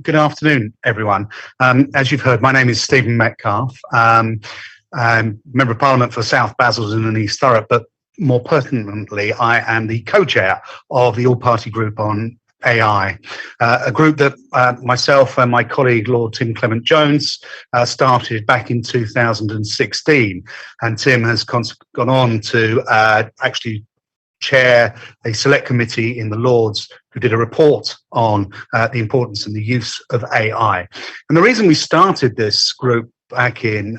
Good afternoon, everyone. As you've heard, my name is Stephen Metcalfe. I'm Member of Parliament for South Basildon and East Thurrock, but more pertinently, I am the co-chair of the All-Party Group on AI, a group that myself and my colleague, Lord Tim Clement Jones, started back in 2016. And Tim has gone on to actually chair a select committee in the Lords who did a report on the importance and the use of AI. And the reason we started this group back in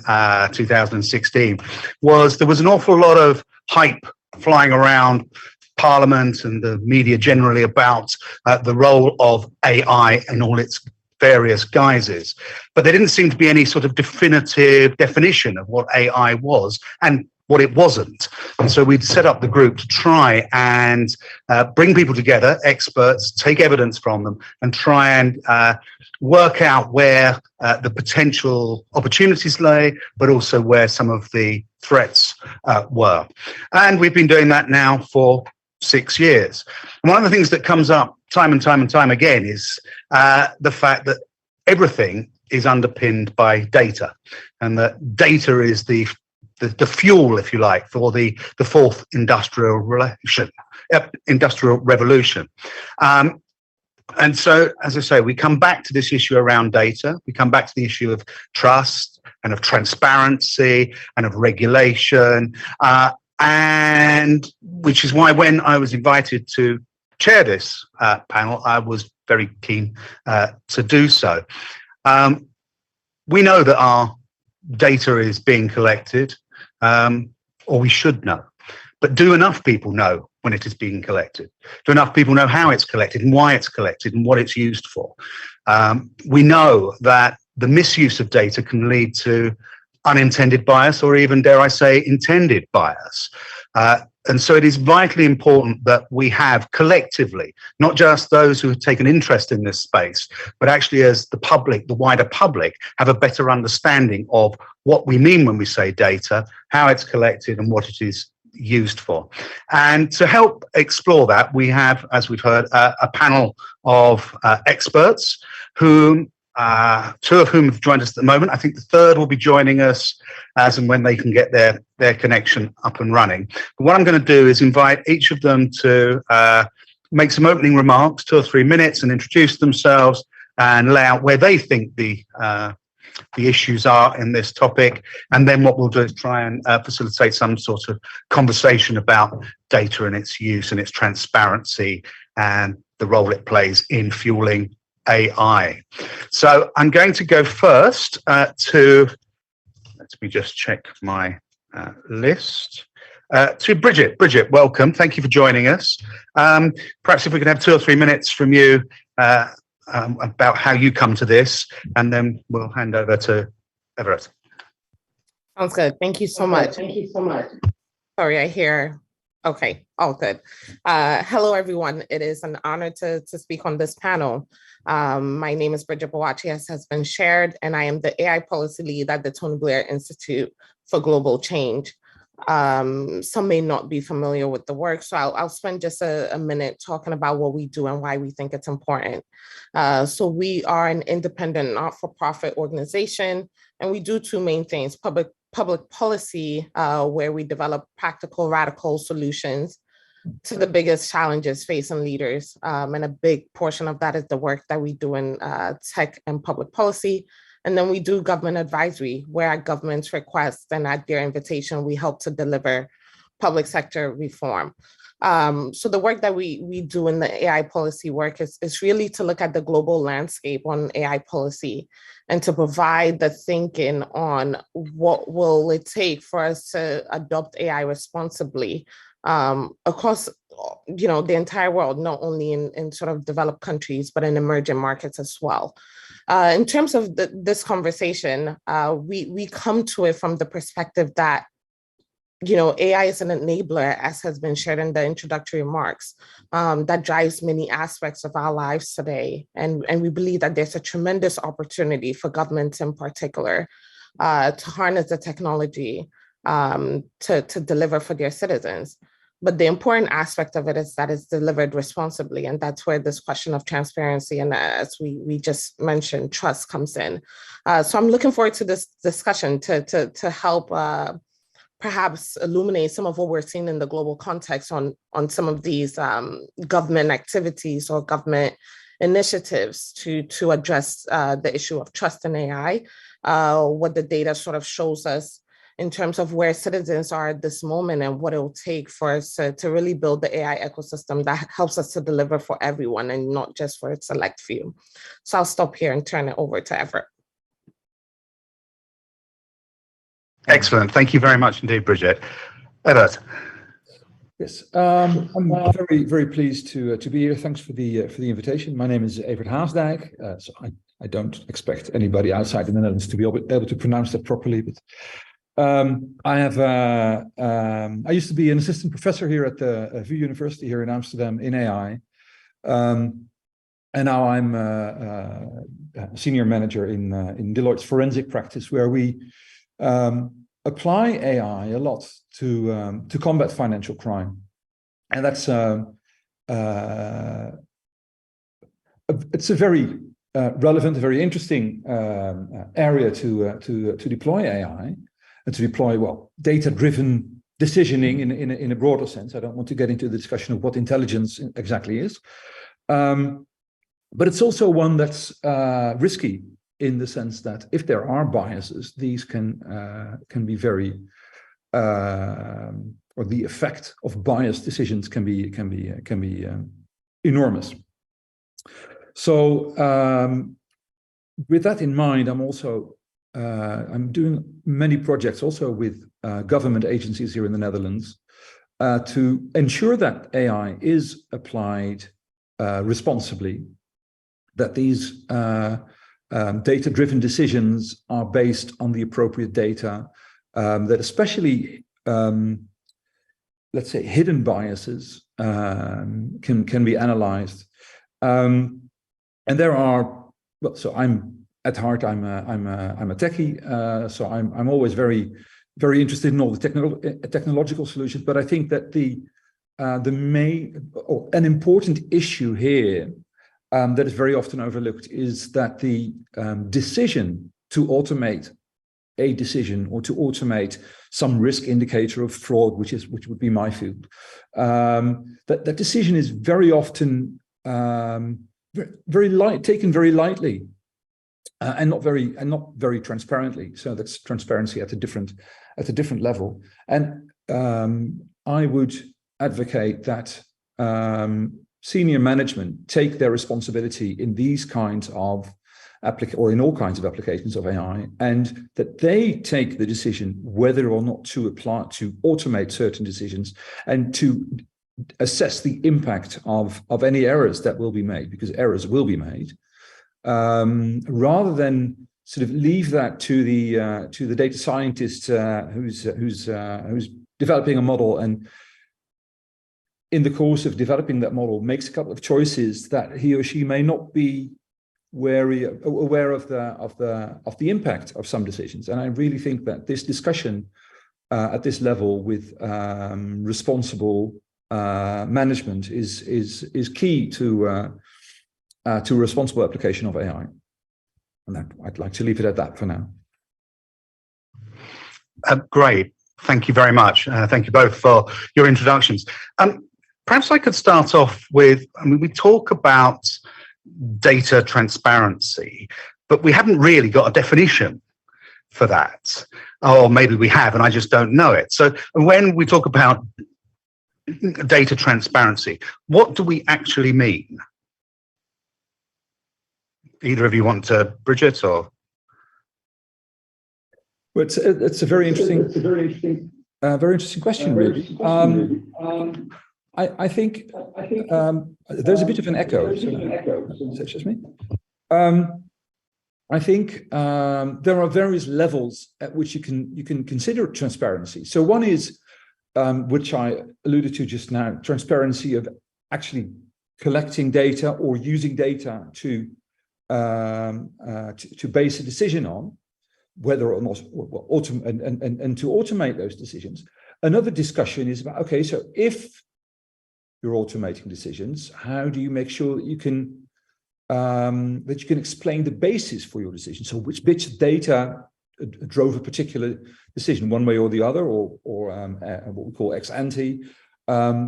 2016 was there was an awful lot of hype flying around Parliament and the media generally about the role of AI in all its various guises. But there didn't seem to be any sort of definitive definition of what AI was and what it wasn't. And so we'd set up the group to try and bring people together, experts, take evidence from them, and try and work out where the potential opportunities lay, but also where some of the threats were. And we've been doing that now for 6 years. And one of the things that comes up time and time again is the fact that everything is underpinned by data, and that data is the fuel, if you like, for the fourth industrial revolution. And so, as I say, we come back to this issue around data. We come back to the issue of trust and of transparency and of regulation, and which is why when I was invited to chair this panel, I was very keen to do so. We know that our data is being collected, or we should know. But do enough people know when it is being collected? Do enough people know how it's collected and why it's collected and what it's used for? We know that the misuse of data can lead to unintended bias, or even, dare I say, intended bias. And so it is vitally important that we have collectively, not just those who have taken interest in this space, but actually as the public, the wider public, have a better understanding of what we mean when we say data, how it's collected and what it is used for. And to help explore that, we have, as we've heard, a panel of experts whom two of whom have joined us at the moment. I think the third will be joining us as and when they can get their connection up and running. But what I'm going to do is invite each of them to make some opening remarks, 2 or 3 minutes, and introduce themselves and lay out where they think the issues are in this topic. And then what we'll do is try and facilitate some sort of conversation about data and its use and its transparency and the role it plays in fueling AI. So I'm going to go first to, let me just check my list, to Bridget. Bridget, welcome. Thank you for joining us. Perhaps if we could have 2 or 3 minutes from you about how you come to this, and then we'll hand over to Evert. Sounds good. Thank you so much. Thank you so much. Sorry, I hear. Okay, all good. Hello, everyone. It is an honor to speak on this panel. My name is Bridget, as has been shared, and I am the AI policy lead at the Tony Blair Institute for Global Change. Some may not be familiar with the work, so I'll spend just a minute talking about what we do and why we think it's important. So we are an independent, not-for-profit organization, and we do 2 main things: public policy, where we develop practical, radical solutions to the biggest challenges facing leaders. And a big portion of that is the work that we do in tech and public policy. And then we do government advisory, where at government's request and at their invitation, we help to deliver public sector reform. So the work that we do in the AI policy work is really to look at the global landscape on AI policy and to provide the thinking on what will it take for us to adopt AI responsibly across the entire world, not only in sort of developed countries, but in emerging markets as well. In terms of this conversation, we come to it from the perspective that AI is an enabler, as has been shared in the introductory remarks, that drives many aspects of our lives today. And we believe that there's a tremendous opportunity for governments in particular to harness the technology to deliver for their citizens. But the important aspect of it is that it's delivered responsibly. And that's where this question of transparency and, as we just mentioned, trust comes in. So I'm looking forward to this discussion to help perhaps illuminate some of what we're seeing in the global context on some of these government activities or government initiatives to address the issue of trust in AI, what the data sort of shows us in terms of where citizens are at this moment and what it will take for us to really build the AI ecosystem that helps us to deliver for everyone and not just for a select few. So I'll stop here and turn it over to Evert. Excellent. Thank you very much indeed, Bridget. Evert. Yes, I'm very, very pleased to be here. Thanks for the invitation. My name is Evert Haasdljk. So I don't expect anybody outside the Netherlands to be able to pronounce that properly, but I used to be an assistant professor here at the VU University here in Amsterdam in AI. And now I'm a senior manager in Deloitte's forensic practice, where we apply AI a lot to combat financial crime. And that's it's a very relevant, very interesting area to deploy AI. And to deploy, well, data-driven decisioning in a broader sense. I don't want to get into the discussion of what intelligence exactly is. But it's also one that's risky in the sense that if there are biases, these can be very, or the effect of biased decisions can be enormous. So with that in mind, I'm doing many projects also with government agencies here in the Netherlands to ensure that AI is applied responsibly, that these data-driven decisions are based on the appropriate data, that especially, let's say, hidden biases can be analyzed. And there are, well, so at heart, I'm a techie, so I'm always very, very interested in all the technological solutions. But I think that an important issue here that is very often overlooked is that the decision to automate a decision or to automate some risk indicator of fraud, which would be my field, that decision is very often taken very lightly. And not very transparently. So that's transparency at a different level. And I would advocate that senior management take their responsibility in these kinds of or in all kinds of applications of AI, and that they take the decision whether or not to automate certain decisions and to assess the impact of any errors that will be made, because errors will be made. Rather than sort of leave that to the data scientist who's developing a model, and in the course of developing that model makes a couple of choices that he or she may not be aware of the impact of some decisions. And I really think that this discussion at this level with responsible management is key to responsible application of AI. And I'd like to leave it at that for now. Great. Thank you very much. Thank you both for your introductions. Perhaps I could start off with, we talk about data transparency, but we haven't really got a definition for that. Or maybe we have, and I just don't know it. So when we talk about data transparency, what do we actually mean? Either of you want to, Bridget, or? Well, it's a very interesting question, really. I think there's a bit of an echo. That's just me. I think there are various levels at which you can consider transparency. So one is, which I alluded to just now, transparency of actually collecting data or using data to base a decision on whether or not and to automate those decisions. Another discussion is about, okay, so if you're automating decisions, how do you make sure that you can explain the basis for your decision? So which bits of data drove a particular decision one way or the other, or what we call ex ante,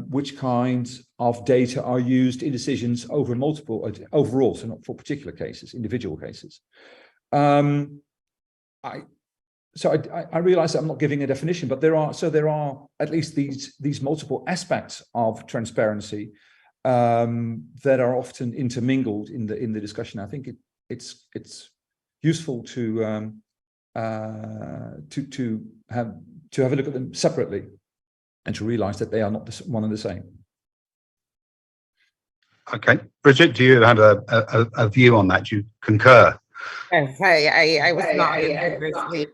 which kinds of data are used in decisions over overall, so not for particular cases, individual cases. I realize that I'm not giving a definition, but there are at least these multiple aspects of transparency that are often intermingled in the discussion. I think it's useful to have a look at them separately and to realize that they are not one and the same. Okay, Bridget, do you have a view on that? Do you concur? Yes, I was nodding vigorously.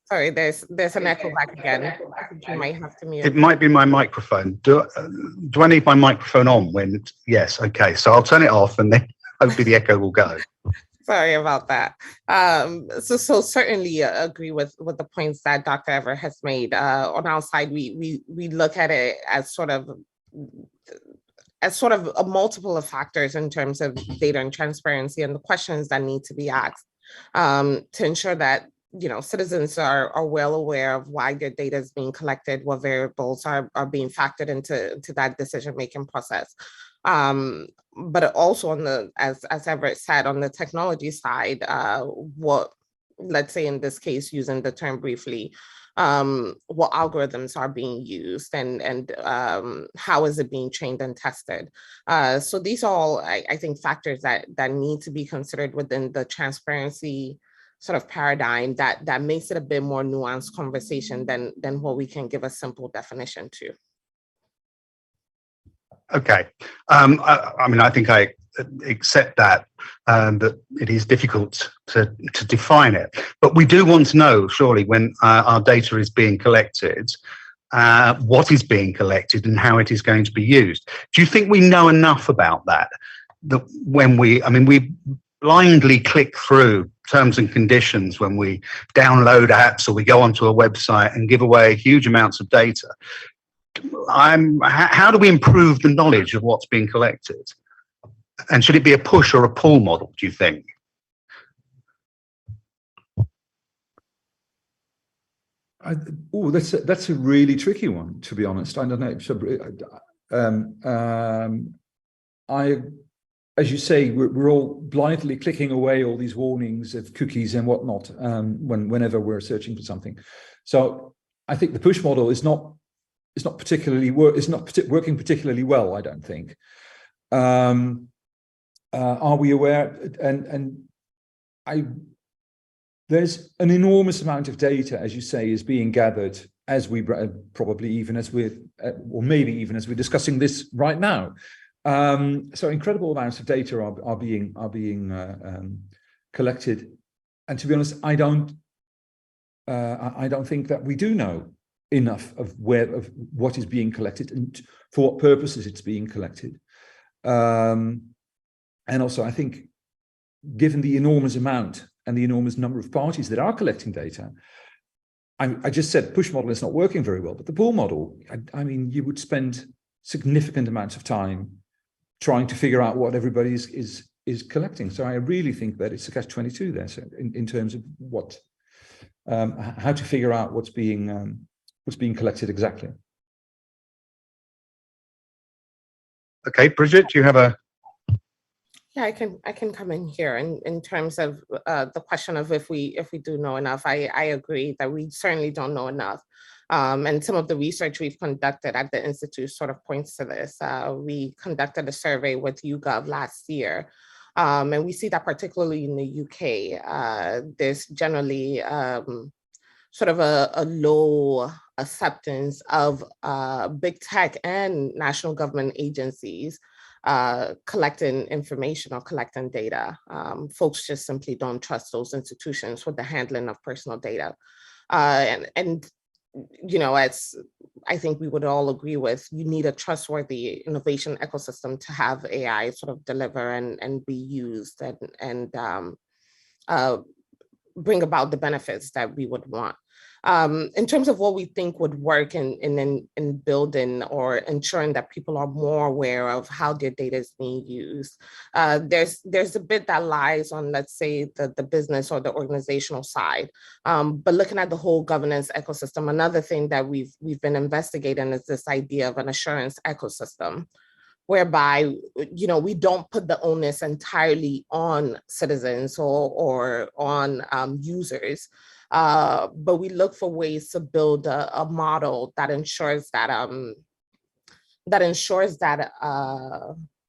Sorry, there's an echo back again. I think you might have to mute. It might be my microphone. Do I need my microphone on when? Yes. Okay. So I'll turn it off, and then hopefully the echo will go. Sorry about that. So certainly agree with the points that Dr. Evert has made. On our side, we look at it as sort of a multiple of factors in terms of data and transparency and the questions that need to be asked to ensure that citizens are well aware of why their data is being collected, what variables are being factored into that decision-making process. But also on the, as Evert said, on the technology side, let's say in this case, using the term briefly, what algorithms are being used and how is it being trained and tested. So these are all, I think, factors that need to be considered within the transparency sort of paradigm that makes it a bit more nuanced conversation than what we can give a simple definition to. Okay. I mean, I think I accept that it is difficult to define it, but we do want to know, surely, when our data is being collected, what is being collected and how it is going to be used. Do you think we know enough about that? That when we blindly click through terms and conditions when we download apps or we go onto a website and give away huge amounts of data. How do we improve the knowledge of what's being collected? And should it be a push or a pull model, do you think? That's a really tricky one, to be honest. I don't know. As you say, we're all blindly clicking away all these warnings of cookies and whatnot whenever we're searching for something. So I think the push model is not working particularly well, I don't think. Are we aware? There's an enormous amount of data, as you say, is being gathered as we probably even as we're, or maybe even as we're discussing this right now. So incredible amounts of data are being collected, and to be honest, I don't think that we do know enough of what is being collected and for what purposes it's being collected. And also, I think, given the enormous amount and the enormous number of parties that are collecting data, I just said push model is not working very well, but the pull model, I mean, you would spend significant amounts of time trying to figure out what everybody is collecting. So I really think that it's a catch-22 there. So in terms of what, how to figure out what's being collected exactly. Okay, Bridget, do you have a? Yeah, I can come in here in terms of the question of if we do know enough. I agree that we certainly don't know enough. And some of the research we've conducted at the Institute sort of points to this. We conducted a survey with YouGov last year, and we see that particularly in the UK, there's generally sort of a low acceptance of big tech and national government agencies collecting information or collecting data. Folks just simply don't trust those institutions with the handling of personal data. And you know, as I think we would all agree with, you need a trustworthy innovation ecosystem to have AI sort of deliver and be used and bring about the benefits that we would want. In terms of what we think would work in building or ensuring that people are more aware of how their data is being used, there's a bit that lies on, let's say, the business or the organizational side. But looking at the whole governance ecosystem, another thing that we've been investigating is this idea of an assurance ecosystem, whereby, you know, we don't put the onus entirely on citizens or on users, but we look for ways to build a model that ensures that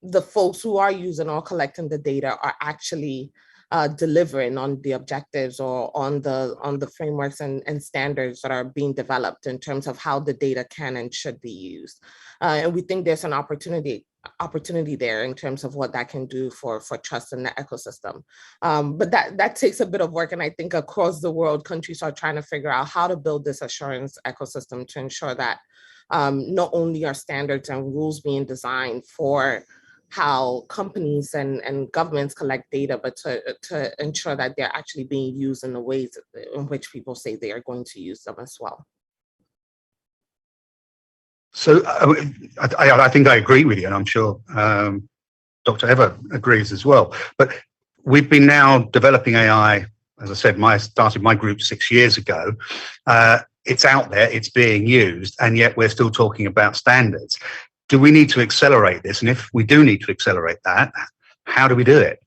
the folks who are using or collecting the data are actually delivering on the objectives or on the frameworks and standards that are being developed in terms of how the data can and should be used. And we think there's an opportunity there in terms of what that can do for trust in the ecosystem. But that takes a bit of work. And I think across the world, countries are trying to figure out how to build this assurance ecosystem to ensure that not only are standards and rules being designed for how companies and governments collect data, but to ensure that they're actually being used in the ways in which people say they are going to use them as well. So I think I agree with you, and I'm sure Dr. Evert agrees as well. But we've been now developing AI, as I said, started my group 6 years ago. It's out there, it's being used, and yet we're still talking about standards. Do we need to accelerate this? And if we do need to accelerate that, how do we do it?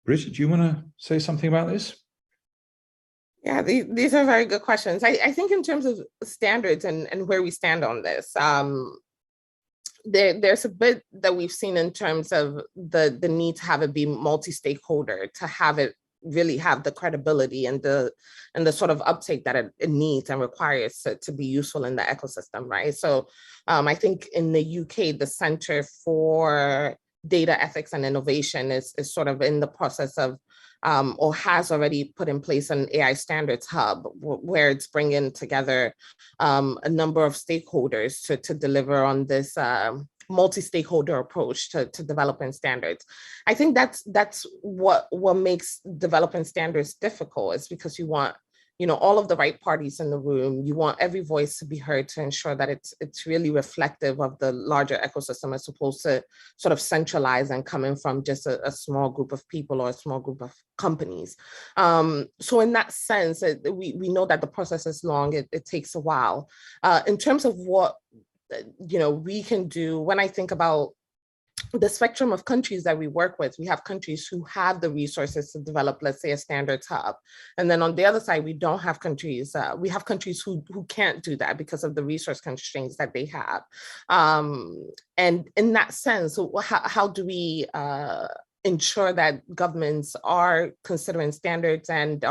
Bridget, do you want to say something about this? Yeah, these are very good questions. I think in terms of standards and where we stand on this, there's a bit that we've seen in terms of the need to have it be multi-stakeholder, to have it really have the credibility and the sort of uptake that it needs and requires to be useful in the ecosystem, right? So I think in the UK, the Center for Data Ethics and Innovation is sort of in the process of or has already put in place an AI standards hub where it's bringing together a number of stakeholders to deliver on this multi-stakeholder approach to developing standards. I think that's what makes developing standards difficult, is because you want, you know, all of the right parties in the room. You want every voice to be heard to ensure that it's really reflective of the larger ecosystem, as opposed to sort of centralized and coming from just a small group of people or a small group of companies. So in that sense, we know that the process is long. It takes a while. In terms of what, you know, we can do, when I think about the spectrum of countries that we work with, we have countries who have the resources to develop, let's say, a standards hub. And then on the other side, we don't have countries, we have countries who can't do that because of the resource constraints that they have. And in that sense, how do we ensure that governments are considering standards and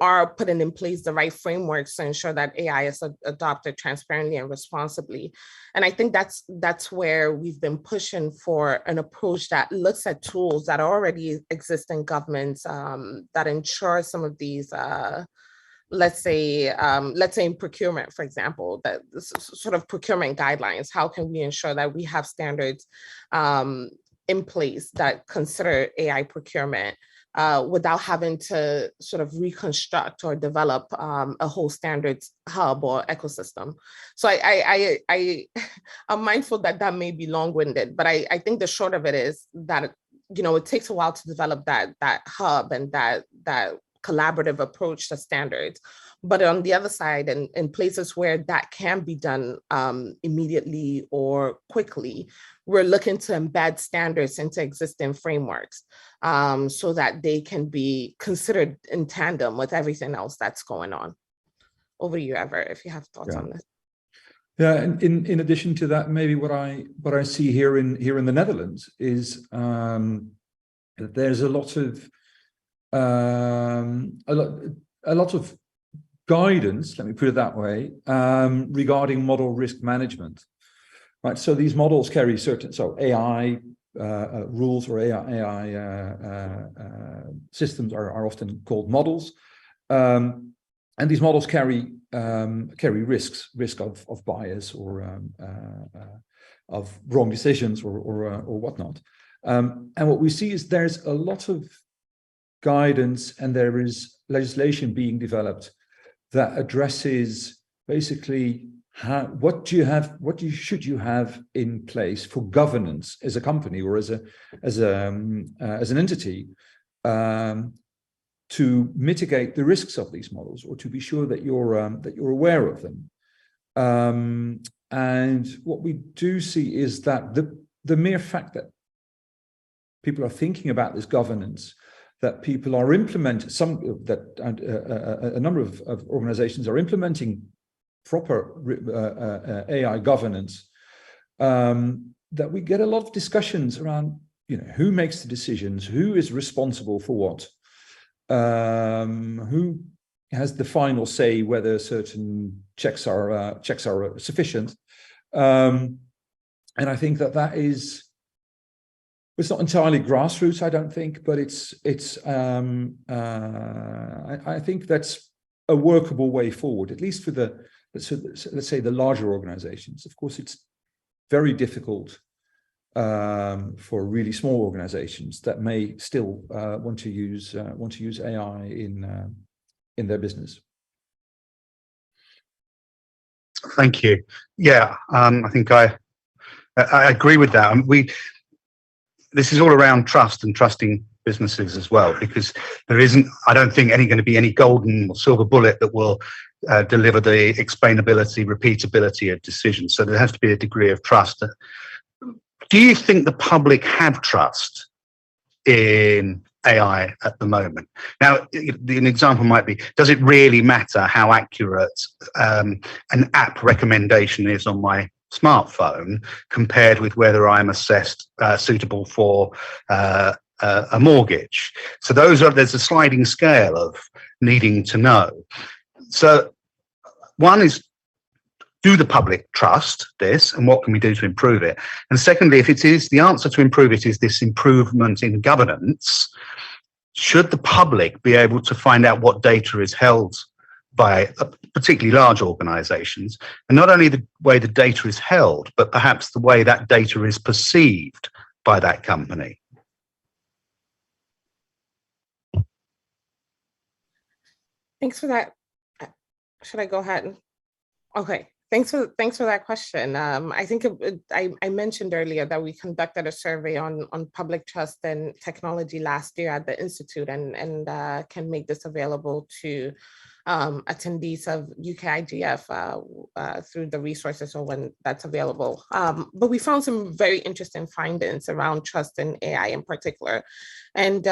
are putting in place the right frameworks to ensure that AI is adopted transparently and responsibly? And I think that's where we've been pushing for an approach that looks at tools that already exist in governments that ensure some of these, let's say in procurement, for example, that sort of procurement guidelines. How can we ensure that we have standards in place that consider AI procurement without having to sort of reconstruct or develop a whole standards hub or ecosystem? So I'm mindful that may be long-winded, but I think the short of it is that, you know, it takes a while to develop that hub and that collaborative approach to standards. But on the other side, and in places where that can be done immediately or quickly, we're looking to embed standards into existing frameworks so that they can be considered in tandem with everything else that's going on. Over to you, Evert, if you have thoughts on this. Yeah, and in addition to that, maybe what I see here in the Netherlands is that there's a lot of guidance, let me put it that way, regarding model risk management. Right, so these models carry certain, AI rules or AI systems are often called models, and these models carry risk of bias or of wrong decisions or whatnot. And what we see is there's a lot of guidance and there is legislation being developed that addresses basically what should you have in place for governance as a company or as an entity to mitigate the risks of these models, or to be sure that you're aware of them. And what we do see is that the mere fact that people are thinking about this governance, that people are implementing a number of organizations are implementing proper AI governance, that we get a lot of discussions around, who makes the decisions, who is responsible for what, who has the final say whether certain checks are sufficient, and I think that is. It's not entirely grassroots, I don't think, but I think that's a workable way forward, at least for let's say the larger organizations. Of course, it's very difficult for really small organizations that may still want to use AI in their business. Thank you. Yeah, I think I agree with that. This is all around trust and trusting businesses as well, because there isn't, I don't think, going to be any golden or silver bullet that will deliver the explainability, repeatability of decisions. So there has to be a degree of trust. Do you think the public have trust in AI at the moment? Now, an example might be, does it really matter how accurate an app recommendation is on my smartphone compared with whether I'm assessed suitable for a mortgage? So there's a sliding scale of needing to know. So one is, do the public trust this, and what can we do to improve it? And secondly, if it is the answer to improve it is this improvement in governance, should the public be able to find out what data is held by particularly large organizations, and not only the way the data is held, but perhaps the way that data is perceived by that company? Thanks for that. Should I go ahead? Okay. Thanks for that question. I think I mentioned earlier that we conducted a survey on public trust and technology last year at the Institute, and can make this available to attendees of UK IGF through the resources or when that's available. But we found some very interesting findings around trust in AI in particular. And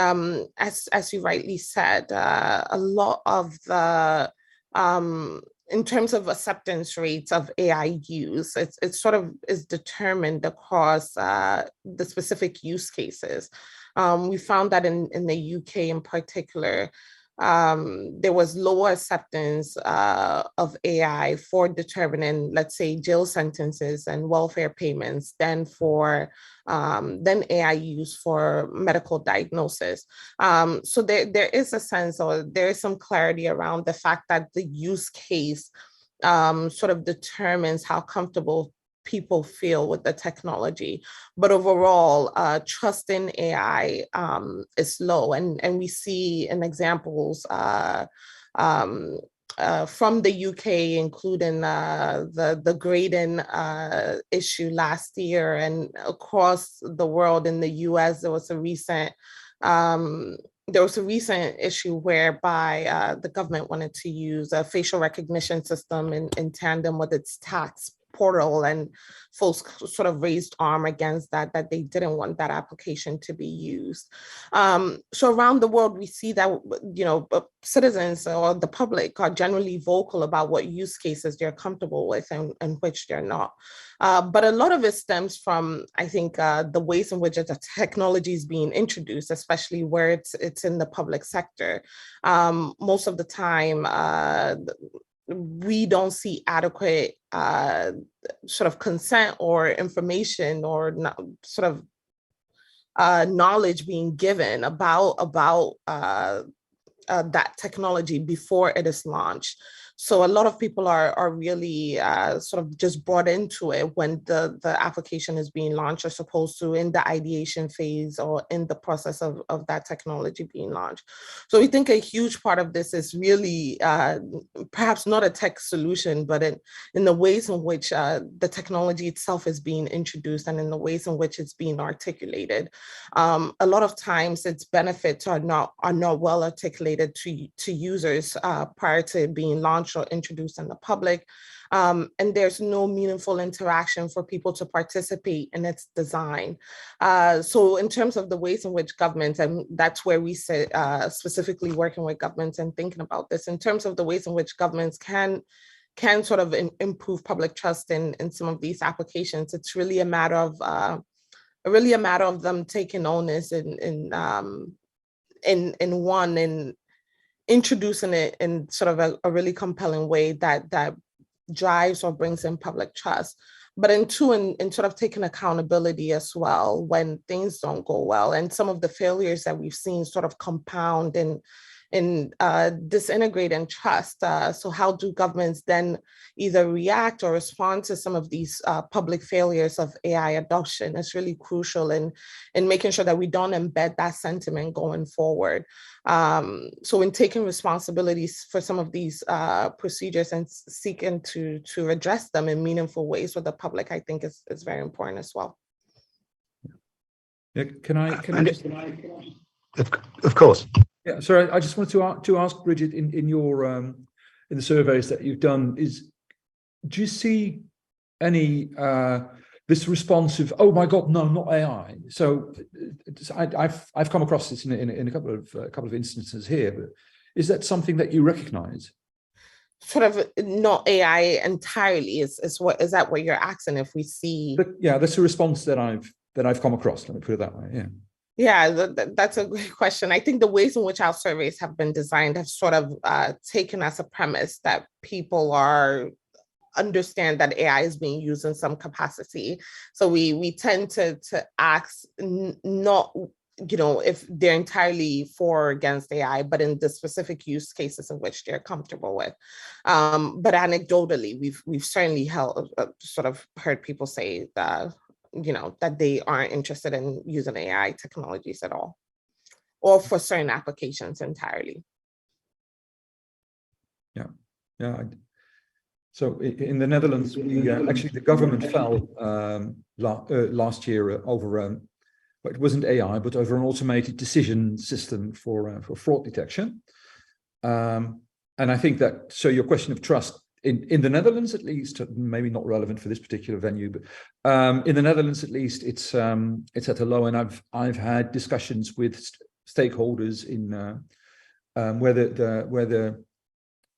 as you rightly said, a lot of the in terms of acceptance rates of AI use, it sort of is determined across the specific use cases. We found that in the UK in particular, there was lower acceptance of AI for determining, let's say, jail sentences and welfare payments than AI use for medical diagnosis. So there is a sense, or there is some clarity around the fact that the use case sort of determines how comfortable people feel with the technology. But overall, trust in AI is low. And we see in examples from the UK, including the grading issue last year, and across the world. In the US, there was a recent issue whereby the government wanted to use a facial recognition system in tandem with its tax portal, and folks sort of raised arm against that they didn't want that application to be used. So around the world, we see that, citizens or the public are generally vocal about what use cases they're comfortable with and which they're not. But a lot of it stems from, I think, the ways in which the technology is being introduced, especially where it's in the public sector. Most of the time, we don't see adequate sort of consent or information or knowledge being given about that technology before it is launched. So a lot of people are really sort of just brought into it when the application is being launched, as opposed to in the ideation phase or in the process of that technology being launched. So we think a huge part of this is really perhaps not a tech solution, but in the ways in which the technology itself is being introduced and in the ways in which it's being articulated. A lot of times its benefits are not well articulated to users prior to being launched or introduced in the public. And there's no meaningful interaction for people to participate in its design. So in terms of the ways in which governments, and that's where we sit, specifically working with governments and thinking about this, in terms of the ways in which governments can sort of improve public trust in some of these applications, it's really a matter of them taking onus in introducing it in sort of a really compelling way that drives or brings in public trust, but in sort of taking accountability as well when things don't go well. And some of the failures that we've seen sort of compound in disintegrating trust. So how do governments then either react or respond to some of these public failures of AI adoption? It's really crucial in making sure that we don't embed that sentiment going forward. So in taking responsibilities for some of these procedures and seeking to address them in meaningful ways with the public, I think is very important as well. Yeah, can I just... Of course. Yeah, sorry, I just wanted to ask Bridget, in your in the surveys that you've done, do you see any this response of, oh my God, no, not AI? So I've come across this in a couple of instances here, but is that something that you recognize? Sort of not AI entirely is that what you're asking if we see? But yeah, that's a response that I've come across. Let me put it that way. Yeah. Yeah, that's a great question. I think the ways in which our surveys have been designed have sort of taken as a premise that people understand that AI is being used in some capacity. So we tend to ask not, if they're entirely for or against AI, but in the specific use cases in which they're comfortable with. But anecdotally, we've certainly sort of heard people say that that they aren't interested in using AI technologies at all, or for certain applications entirely. Yeah. So in the Netherlands, actually the government fell last year over, but it wasn't AI, but over an automated decision system for fraud detection. And I think that, so your question of trust, in the Netherlands, at least, maybe not relevant for this particular venue, but in the Netherlands, at least, it's at a low. And I've had discussions with stakeholders in where the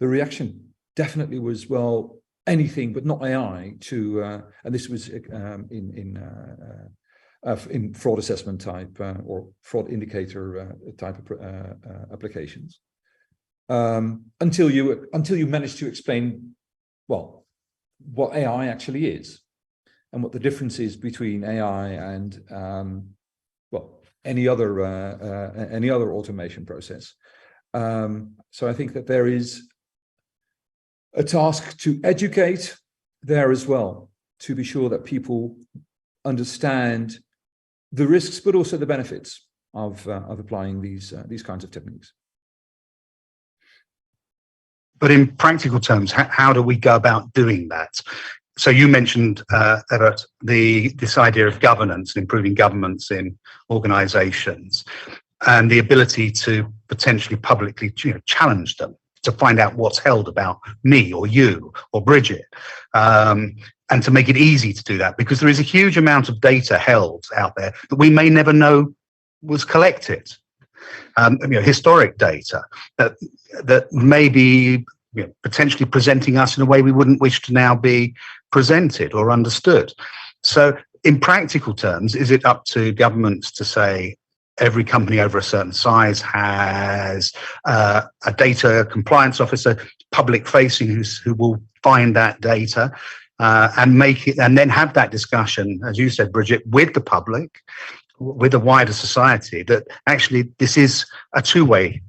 reaction definitely was, well, anything but not AI to, and this was in fraud assessment type or fraud indicator type of applications. Until you manage to explain, well, what AI actually is and what the difference is between AI and any other automation process. So I think that there is a task to educate there as well, to be sure that people understand the risks, but also the benefits of applying these kinds of techniques. But in practical terms, how do we go about doing that? So you mentioned, Evert, this idea of governance, improving governance in organisations, and the ability to potentially publicly challenge them to find out what's held about me or you or Bridget, and to make it easy to do that, because there is a huge amount of data held out there that we may never know was collected. Historic data that may be potentially presenting us in a way we wouldn't wish to now be presented or understood. So in practical terms, is it up to governments to say every company over a certain size has a data compliance officer, public facing, who will find that data and make it, and then have that discussion, as you said, Bridget, with the public, with the wider society, that actually this is a two-way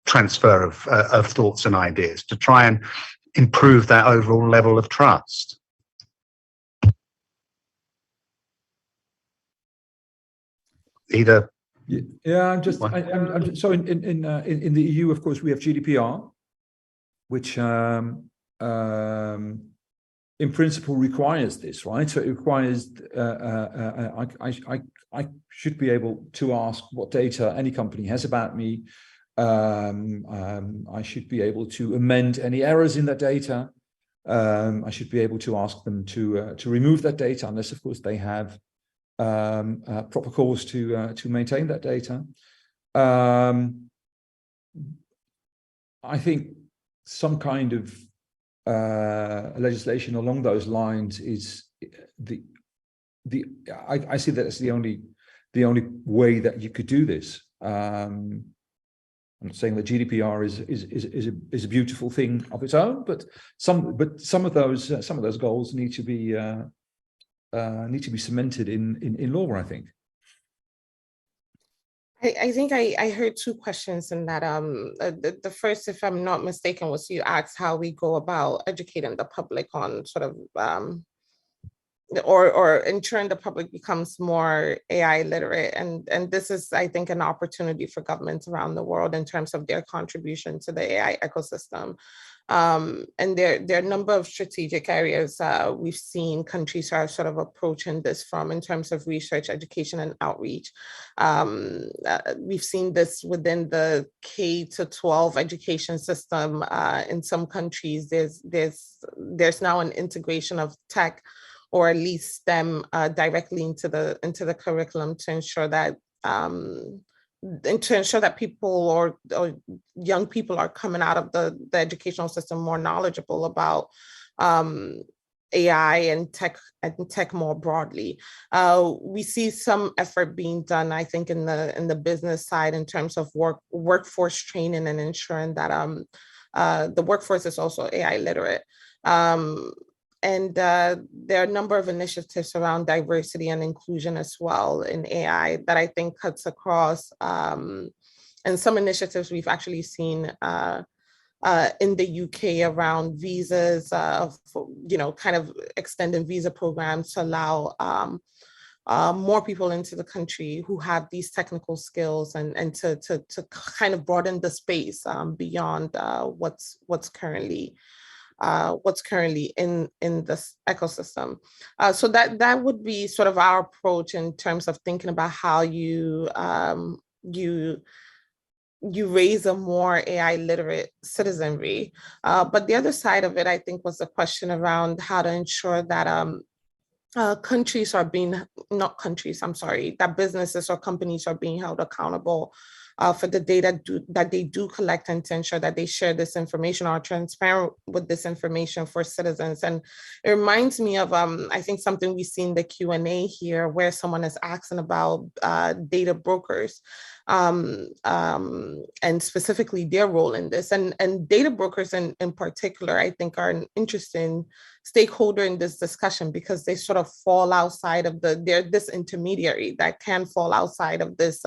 transfer of thoughts and ideas to try and improve that overall level of trust? Either. Yeah, I'm just so in the EU, of course, we have GDPR, which in principle requires this, right? So it requires I should be able to ask what data any company has about me. I should be able to amend any errors in that data. I should be able to ask them to remove that data, unless, of course, they have protocols to maintain that data. I think some kind of legislation along those lines is I see that as the only way that you could do this. I'm not saying that GDPR is a beautiful thing of its own, but some of those goals need to be cemented in law, I think. I think I heard two questions in that. The first, if I'm not mistaken, was you asked how we go about educating the public on sort of or ensuring the public becomes more AI literate. And this is, I think, an opportunity for governments around the world in terms of their contribution to the AI ecosystem. And there are a number of strategic areas we've seen countries are sort of approaching this from in terms of research, education, and outreach. We've seen this within the K-12 education system. In some countries, there's now an integration of tech, or at least STEM, directly into the curriculum to ensure that people or young people are coming out of the educational system more knowledgeable about AI and tech more broadly. We see some effort being done, I think, in the business side in terms of workforce training and ensuring that the workforce is also AI literate. And there are a number of initiatives around diversity and inclusion as well in AI that I think cuts across, and some initiatives we've actually seen in the UK around visas, kind of extending visa programs to allow more people into the country who have these technical skills and to kind of broaden the space beyond what's currently in this ecosystem. So that would be sort of our approach in terms of thinking about how you raise a more AI literate citizenry. But the other side of it, I think, was the question around how to ensure that that businesses or companies are being held accountable for the data that they do collect, and to ensure that they share this information or are transparent with this information for citizens. And it reminds me of, I think, something we see in the Q&A here, where someone is asking about data brokers and specifically their role in this. And data brokers in particular, I think, are an interesting stakeholder in this discussion, because they sort of fall outside of they're this intermediary that can fall outside of this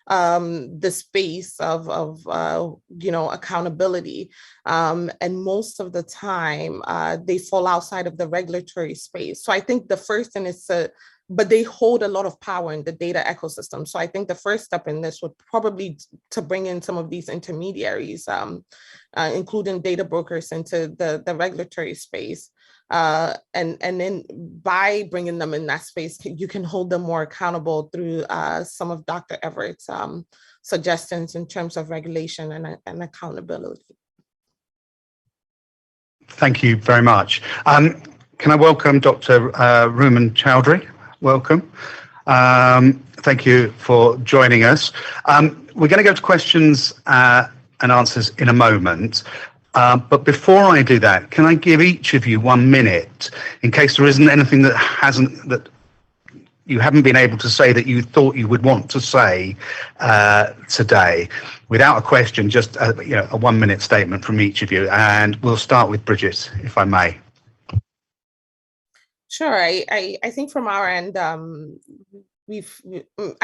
the space of accountability, and most of the time they fall outside of the regulatory space. So I think the first thing is but they hold a lot of power in the data ecosystem. So I think the first step in this would probably to bring in some of these intermediaries, including data brokers, into the regulatory space. And then by bringing them in that space, you can hold them more accountable through some of Dr. Everett's suggestions in terms of regulation and accountability. Thank you very much. Can I welcome Dr. Ruman Chowdhury? Welcome. Thank you for joining us. We're going to go to questions and answers in a moment. But before I do that, can I give each of you 1 minute in case there isn't anything that you haven't been able to say that you thought you would want to say today, without a question, just a 1 minute statement from each of you. And we'll start with Bridget, if I may. Sure. I think from our end, I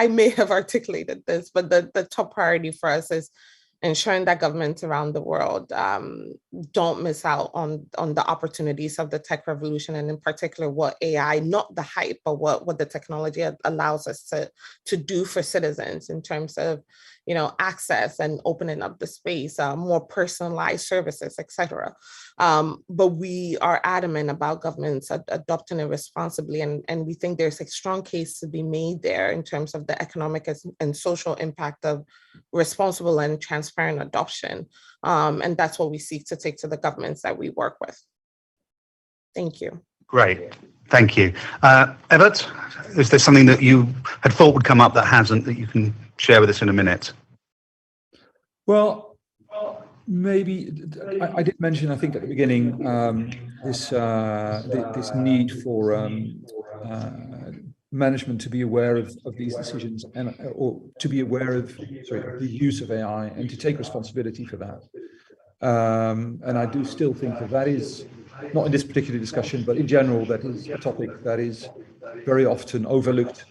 may have articulated this, but the top priority for us is ensuring that governments around the world don't miss out on the opportunities of the tech revolution, and in particular what AI, not the hype, but what the technology allows us to do for citizens in terms of, you know, access and opening up the space, more personalized services, etc. But we are adamant about governments adopting it responsibly, and we think there's a strong case to be made there in terms of the economic and social impact of responsible and transparent adoption. And that's what we seek to take to the governments that we work with. Thank you. Great, thank you. Evert, is there something that you had thought would come up that hasn't, that you can share with us in a minute? Well, maybe I did mention, I think at the beginning, this need for management to be aware of these decisions, and or to be aware of the use of AI and to take responsibility for that. And I do still think that is, not in this particular discussion, but in general, that is a topic that is very often overlooked.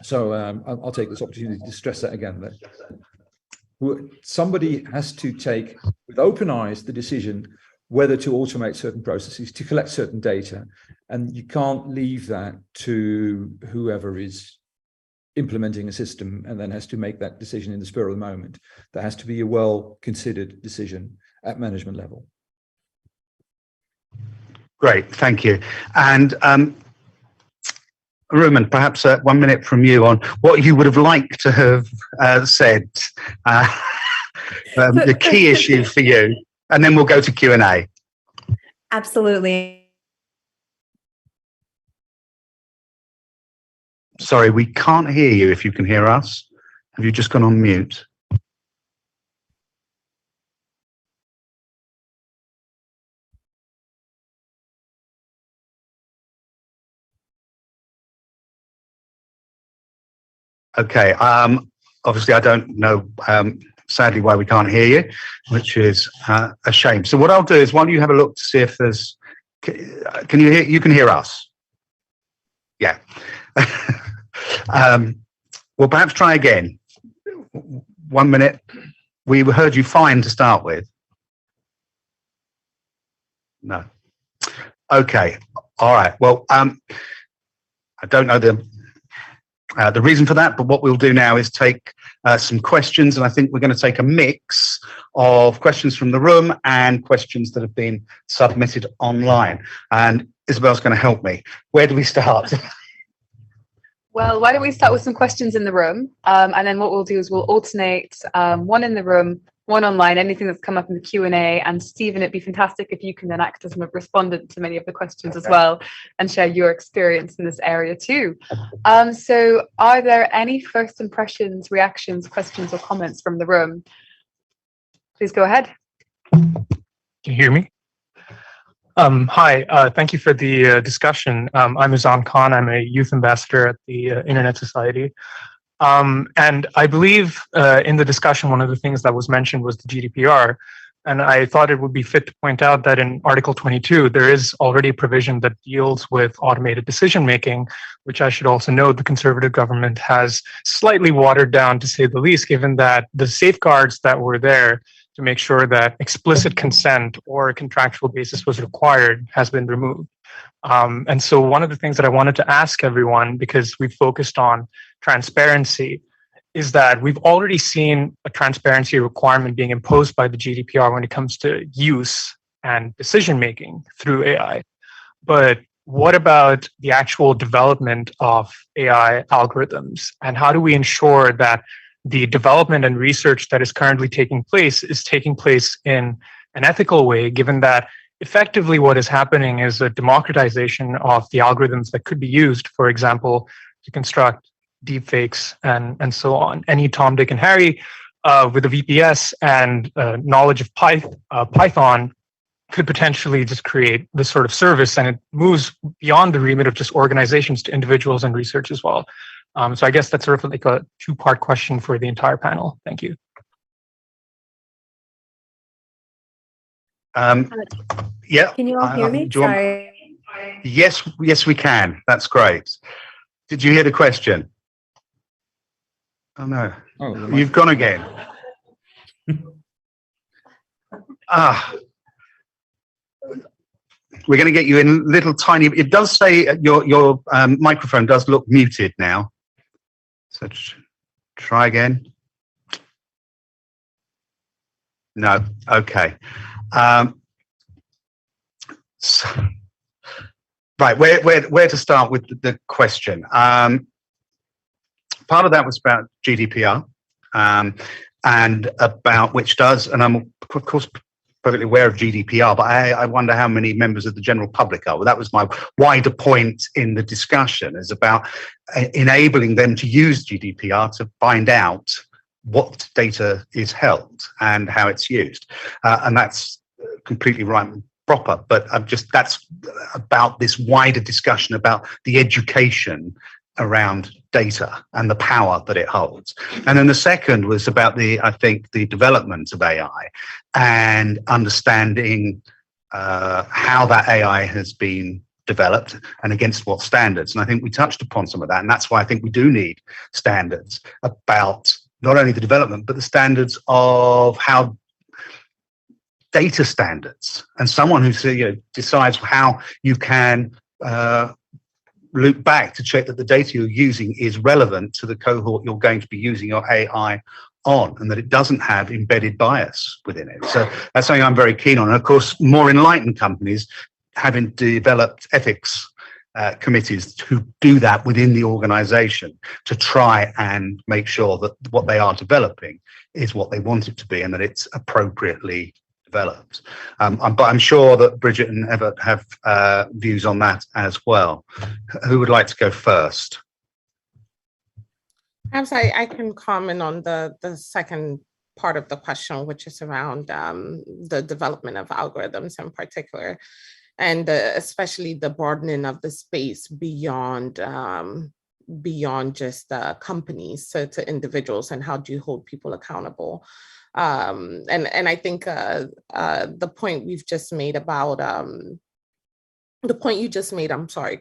So I'll take this opportunity to stress that again. That somebody has to take with open eyes the decision whether to automate certain processes, to collect certain data, and you can't leave that to whoever is implementing a system and then has to make that decision in the spur of the moment. There has to be a well-considered decision at management level. Great, thank you. And Ruben, perhaps 1 minute from you on what you would have liked to have said, the key issue for you, and then we'll go to Q&A. Absolutely. Sorry, we can't hear you if you can hear us. Have you just gone on mute? Okay, obviously I don't know, sadly, why we can't hear you, which is a shame. So what I'll do is, while you have a look to see if there's, can you hear, you can hear us? Yeah. Well, perhaps try again. 1 minute. We heard you fine to start with. No. Okay. All right. Well, I don't know the reason for that, but what we'll do now is take some questions, and I think we're going to take a mix of questions from the room and questions that have been submitted online. And Isabel's going to help me. Where do we start? Well, why don't we start with some questions in the room, and then what we'll do is we'll alternate one in the room, one online, anything that's come up in the Q&A. And Stephen, it'd be fantastic if you can then act as a respondent to many of the questions as well and share your experience in this area too. So are there any first impressions, reactions, questions or comments from the room? Please go ahead. Can you hear me? Hi, thank you for the discussion. I'm Azam Khan. I'm a youth ambassador at the Internet Society. And I believe in the discussion, one of the things that was mentioned was the GDPR. And I thought it would be fit to point out that in Article 22, there is already a provision that deals with automated decision-making, which I should also note the Conservative government has slightly watered down, to say the least, given that the safeguards that were there to make sure that explicit consent or a contractual basis was required has been removed. And so one of the things that I wanted to ask everyone, because we've focused on transparency, is that we've already seen a transparency requirement being imposed by the GDPR when it comes to use and decision-making through AI. But what about the actual development of AI algorithms? And how do we ensure that the development and research that is currently taking place is taking place in an ethical way, given that effectively what is happening is a democratization of the algorithms that could be used, for example, to construct deepfakes and so on. Any Tom, Dick, and Harry with a VPS and knowledge of Python could potentially just create this sort of service, and it moves beyond the remit of just organizations to individuals and research as well. So I guess that's sort of like a two-part question for the entire panel. Thank you. Yeah. Can you all hear me? Sorry. Yes, we can. That's great. Did you hear the question? Oh no. Oh, you've gone again. We're going to get you in little tiny. It does say your microphone does look muted now. So try again. No. Okay. So, right. Where to start with the question? Part of that was about GDPR, and about which does, and I'm of course perfectly aware of GDPR, but I wonder how many members of the general public are. Well, that was my wider point in the discussion, is about enabling them to use GDPR to find out what data is held and how it's used. And that's completely right and proper, but that's about this wider discussion about the education around data and the power that it holds. And then the second was about the development of AI and understanding how that AI has been developed and against what standards. And I think we touched upon some of that. And that's why I think we do need standards about not only the development, but the standards of how data standards, and someone who decides how you can loop back to check that the data you're using is relevant to the cohort you're going to be using your AI on, and that it doesn't have embedded bias within it. So that's something I'm very keen on. And of course, more enlightened companies having developed ethics committees who do that within the organization to try and make sure that what they are developing is what they want it to be and that it's appropriately developed. But I'm sure that Bridget and Evert have views on that as well. Who would like to go first? Perhaps I can comment on the second part of the question, which is around the development of algorithms in particular, and especially the broadening of the space beyond just companies to individuals, and how do you hold people accountable. And I think the point you've just made about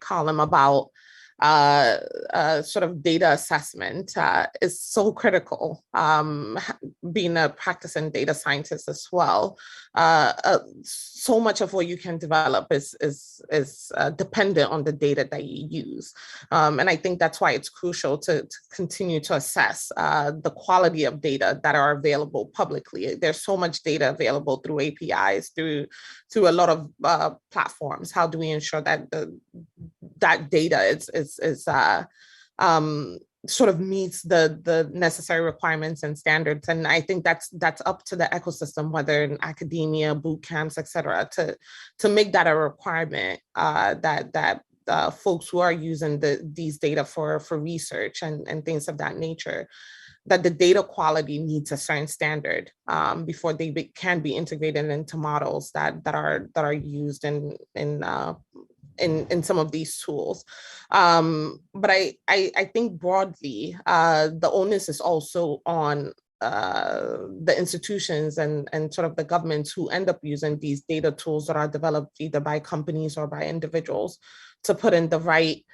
Colin, about sort of data assessment is so critical. Being a practicing data scientist as well, so much of what you can develop is dependent on the data that you use, and I think that's why it's crucial to continue to assess the quality of data that are available publicly. There's so much data available through APIs, through a lot of platforms. How do we ensure that that data is sort of meets the necessary requirements and standards? And I think that's up to the ecosystem, whether in academia, boot camps, et cetera, to make that a requirement, that folks who are using these data for research and things of that nature, that the data quality meets a certain standard before they can be integrated into models that are used in some of these tools. But I think broadly, the onus is also on the institutions and sort of the governments who end up using these data tools that are developed either by companies or by individuals, to put in the right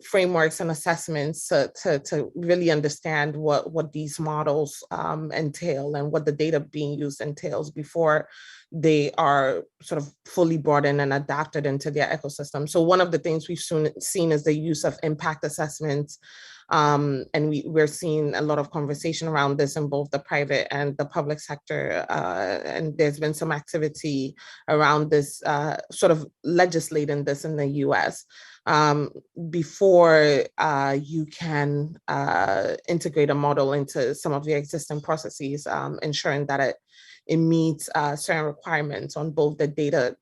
frameworks and assessments to really understand what these models entail and what the data being used entails before they are sort of fully brought in and adapted into their ecosystem. So one of the things we've seen is the use of impact assessments. And we're seeing a lot of conversation around this in both the private and the public sector. And there's been some activity around this, sort of legislating this in the US. Before you can integrate a model into some of the existing processes, ensuring that it meets certain requirements on both the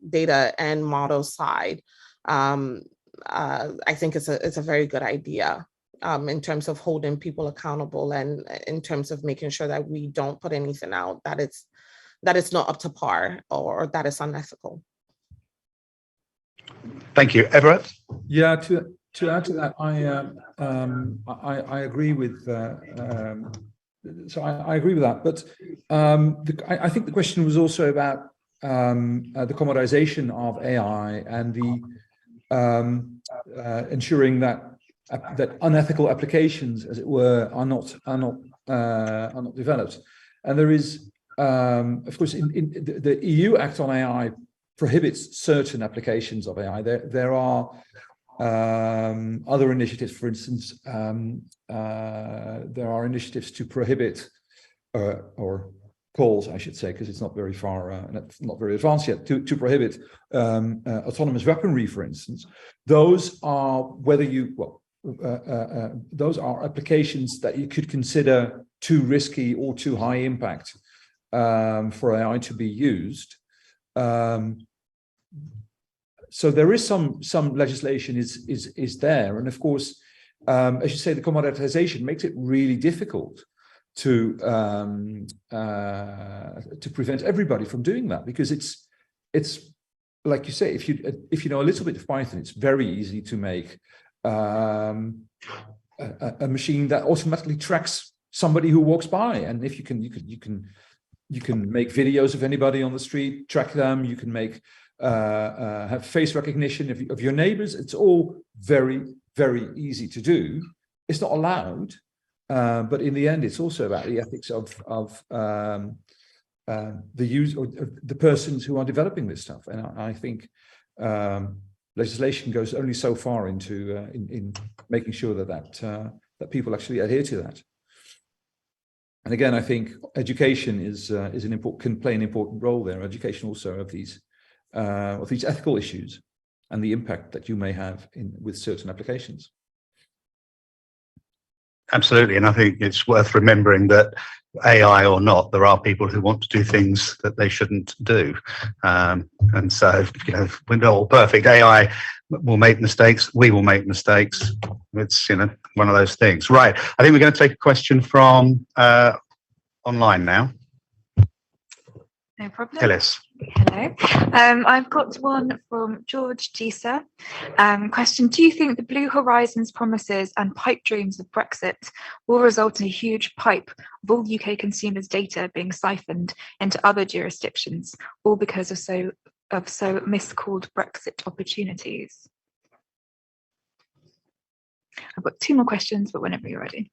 data and model side. I think it's a very good idea in terms of holding people accountable, and in terms of making sure that we don't put anything out that it's not up to par or that is unethical. Thank you, Evert. Yeah, to add to that, I agree with. So I agree with that, but I think the question was also about the commoditization of AI and the ensuring that unethical applications, as it were, are not developed. And there is, of course, in the EU Act on AI prohibits certain applications of AI. There are other initiatives, for instance, there are initiatives to prohibit, or calls, I should say, because it's not very far, not very advanced yet, to prohibit autonomous weaponry, for instance. Those are those are applications that you could consider too risky or too high impact for AI to be used. So there is some legislation is there, and of course, as you say, the commoditization makes it really difficult to prevent everybody from doing that, because it's like you say, if you know a little bit of Python, it's very easy to make a machine that automatically tracks somebody who walks by, and if you can make videos of anybody on the street, track them. You can make have face recognition of your neighbors. It's all very, very easy to do. It's not allowed, but in the end, it's also about the ethics of the use or the persons who are developing this stuff. And I think legislation goes only so far into in making sure that people actually adhere to that. And again, I think education can play an important role there. Education also of these ethical issues and the impact that you may have with certain applications. Absolutely, and I think it's worth remembering that AI or not, there are people who want to do things that they shouldn't do, and so we're not all perfect. AI will make mistakes. We will make mistakes. It's one of those things, right? I think we're going to take a question from online now. No problem. Ellis. Hello. I've got one from George Gisa. Question: do you think the Blue Horizons promises and pipe dreams of Brexit will result in a huge pipe of all UK consumers' data being siphoned into other jurisdictions, all because of so miscalled Brexit opportunities? I've got two more questions, but whenever you're ready.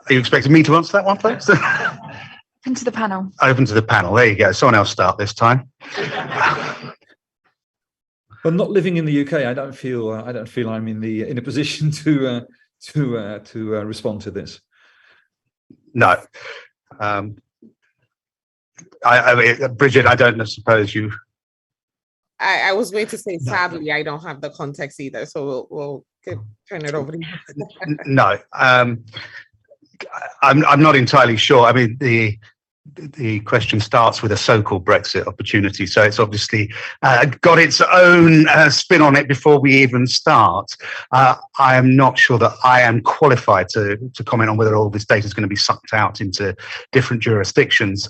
Are you expecting me to answer that one, folks? Open to the panel. Open to the panel. There you go. Someone else start this time. But not living in the UK, I don't feel I'm in a position to respond to this. No. Bridget, I don't suppose you. I was going to say, sadly, I don't have the context either, so we'll turn it over to you. No. I'm not entirely sure. I mean, the question starts with a so-called Brexit opportunity, so it's obviously got its own spin on it before we even start. I am not sure that I am qualified to comment on whether all this data is going to be sucked out into different jurisdictions.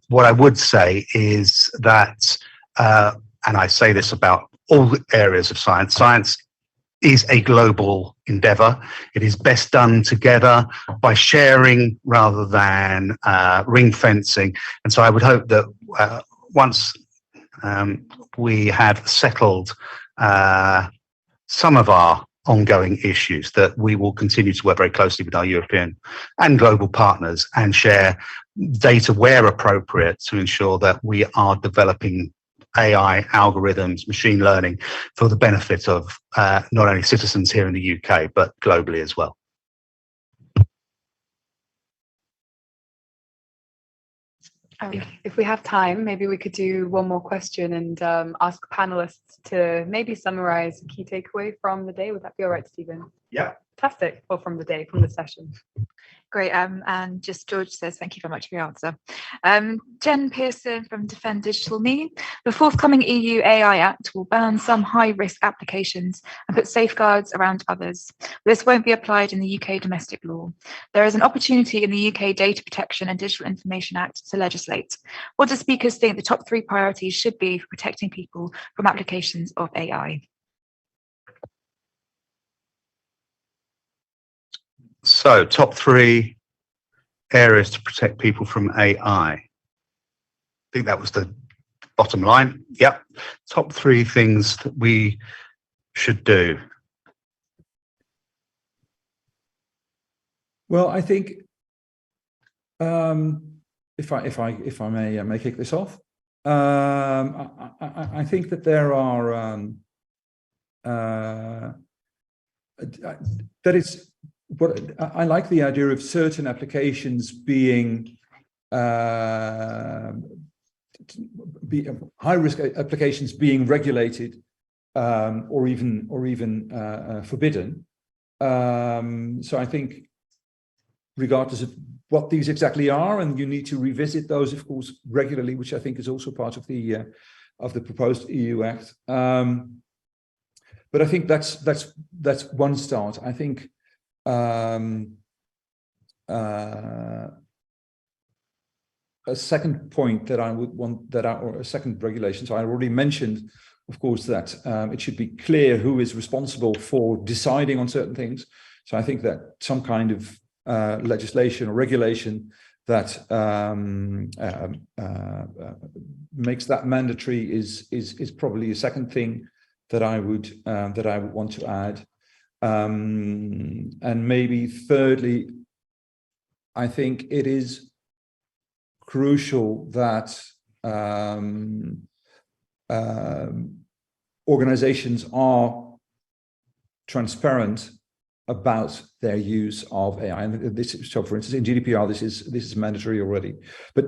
What I would say is that, and I say this about all areas of science, science is a global endeavor. It is best done together by sharing rather than ring fencing. And so I would hope that once we have settled some of our ongoing issues, that we will continue to work very closely with our European and global partners and share data where appropriate to ensure that we are developing AI algorithms, machine learning for the benefit of not only citizens here in the UK, but globally as well. If we have time, maybe we could do one more question and ask panelists to maybe summarize a key takeaway from the day. Would that be all right, Stephen? Yeah. Fantastic. Or from the day, from the session. Great. And just George says, thank you very much for your answer. Jen Pearson from Defend Digital Me. The forthcoming EU AI Act will ban some high-risk applications and put safeguards around others. This won't be applied in the UK domestic law. There is an opportunity in the UK Data Protection and Digital Information Act to legislate. What do speakers think the top 3 priorities should be for protecting people from applications of AI? So, top 3 areas to protect people from AI. I think that was the bottom line. Yep. Top 3 things that we should do. Well, I think If I may kick this off, I think that there are that is what I like the idea of certain applications being high-risk applications being regulated or even forbidden. So I think, regardless of what these exactly are, and you need to revisit those, of course, regularly, which I think is also part of the proposed EU Act. But I think that's one start. I think a second point that I would want or a second regulation. So I already mentioned, of course, that it should be clear who is responsible for deciding on certain things. So I think that some kind of legislation or regulation that makes that mandatory is probably a second thing that I would want to add. And maybe thirdly, I think it is crucial that organizations are transparent about their use of AI. And this, so for instance, in GDPR, this is mandatory already, but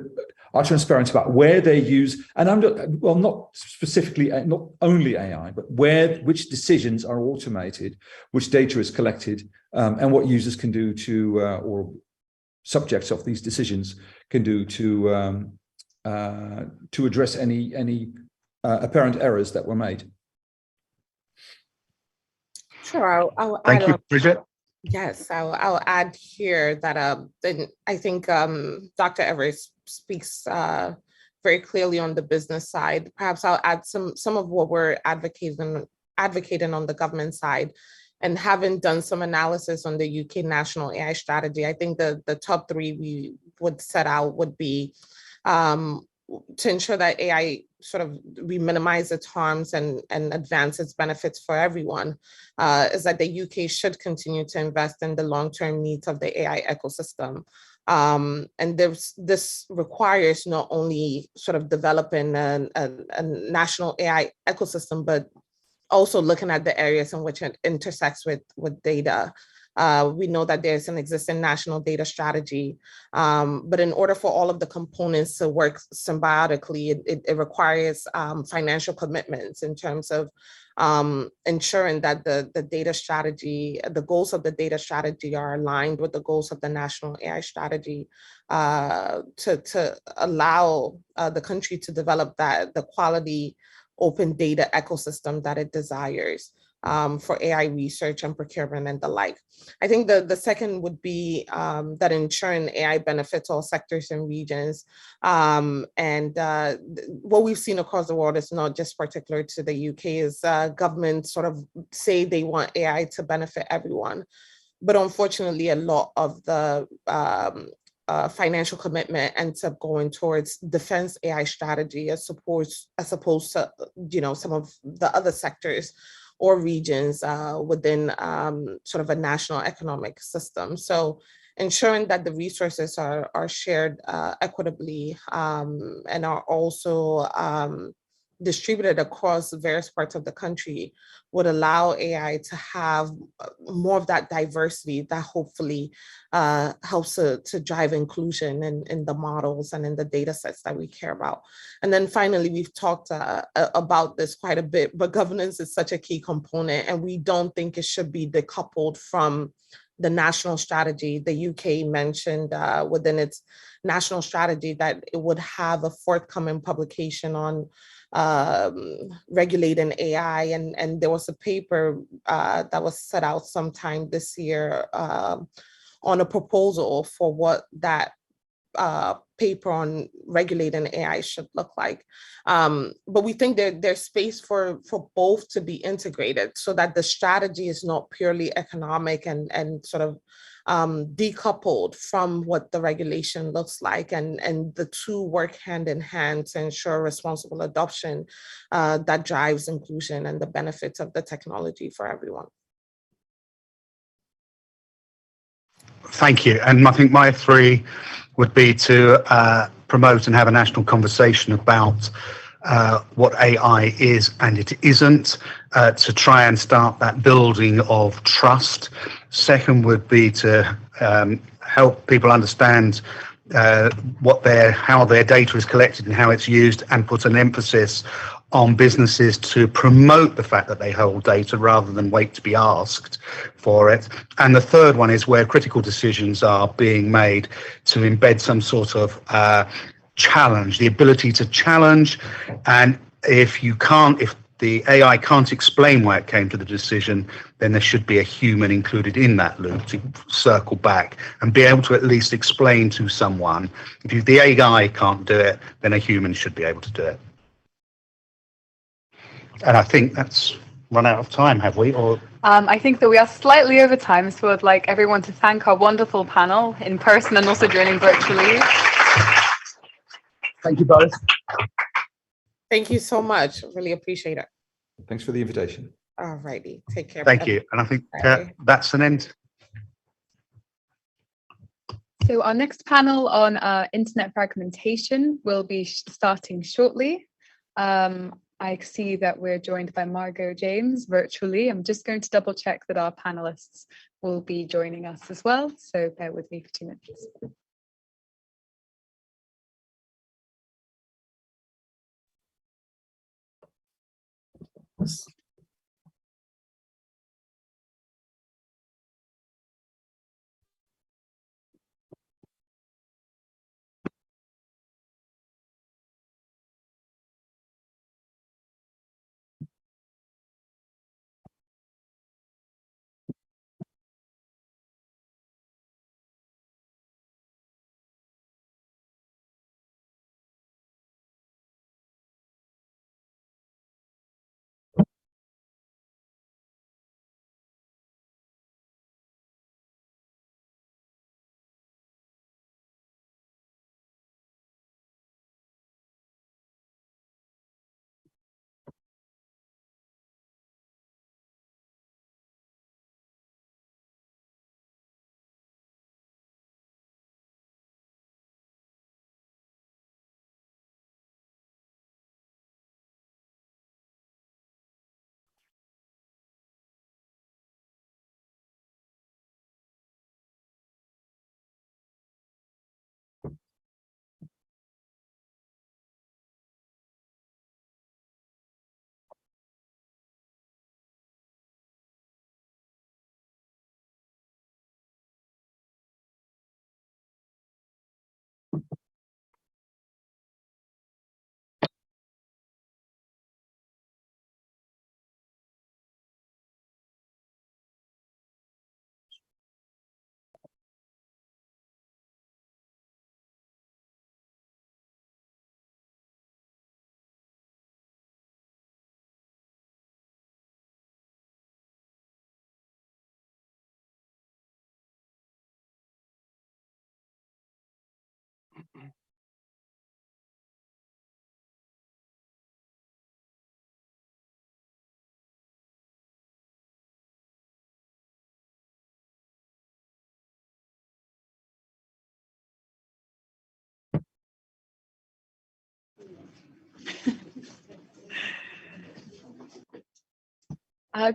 are transparent about where they use, and not specifically, not only AI, but which decisions are automated, which data is collected, and what users can do to, or subjects of these decisions can do to address any apparent errors that were made. Sure, I'll Thank add you, on. Bridget. Yes, I'll add here that then I think Dr. Evert speaks very clearly on the business side. Perhaps I'll add some of what we're advocating on the government side. And having done some analysis on the UK national AI strategy, I think the top three we would set out would be to ensure that AI we minimize its harms and advance its benefits for everyone, is that the UK should continue to invest in the long-term needs of the AI ecosystem. And this requires not only developing a national AI ecosystem, but also looking at the areas in which it intersects with data. We know that there's an existing national data strategy, but in order for all of the components to work symbiotically, it requires financial commitments in terms of ensuring that the data strategy, the goals of the data strategy are aligned with the goals of the national AI strategy, to allow the country to develop the quality open data ecosystem that it desires for AI research and procurement and the like. I think the second would be that ensuring AI benefits all sectors and regions. And what we've seen across the world is not just particular to the UK, is governments say they want AI to benefit everyone. But unfortunately, a lot of the financial commitment ends up going towards defense AI strategy as opposed to some of the other sectors or regions within a national economic system. So ensuring that the resources are shared equitably and are also distributed across various parts of the country would allow AI to have more of that diversity that hopefully helps to drive inclusion in the models and in the data sets that we care about. And then finally, we've talked about this quite a bit, but governance is such a key component, and we don't think it should be decoupled from the national strategy. The UK mentioned within its national strategy that it would have a forthcoming publication on regulating AI, and there was a paper that was set out sometime this year on a proposal for what that paper on regulating AI should look like. But we think there's space for both to be integrated so that the strategy is not purely economic and decoupled from what the regulation looks like, and the two work hand in hand to ensure responsible adoption that drives inclusion and the benefits of the technology for everyone. Thank you. And I think my three would be to promote and have a national conversation about what AI is and it isn't, to try and start that building of trust. Second would be to help people understand how their data is collected and how it's used, and put an emphasis on businesses to promote the fact that they hold data rather than wait to be asked for it. And the third one is where critical decisions are being made, to embed some sort of challenge, the ability to challenge. And if the AI can't explain why it came to the decision, then there should be a human included in that loop to circle back and be able to at least explain to someone. If the AI can't do it, then a human should be able to do it. And I think that's run out of time, have we? Or I think that we are slightly over time, so I'd like everyone to thank our wonderful panel in person and also joining virtually. Thank you both. Thank you so much. Really appreciate it. Thanks for the invitation. All righty. Take care. thank you. And I think that's an end. So our next panel on internet fragmentation will be starting shortly. I see that we're joined by Margot James virtually. I'm just going to double check that our panelists will be joining us as well. So bear with me for 2 minutes.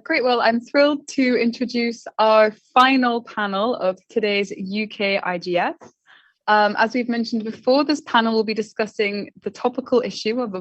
Great. Well, I'm thrilled to introduce our final panel of today's UK IGF. As we've mentioned before, this panel will be discussing the topical issue of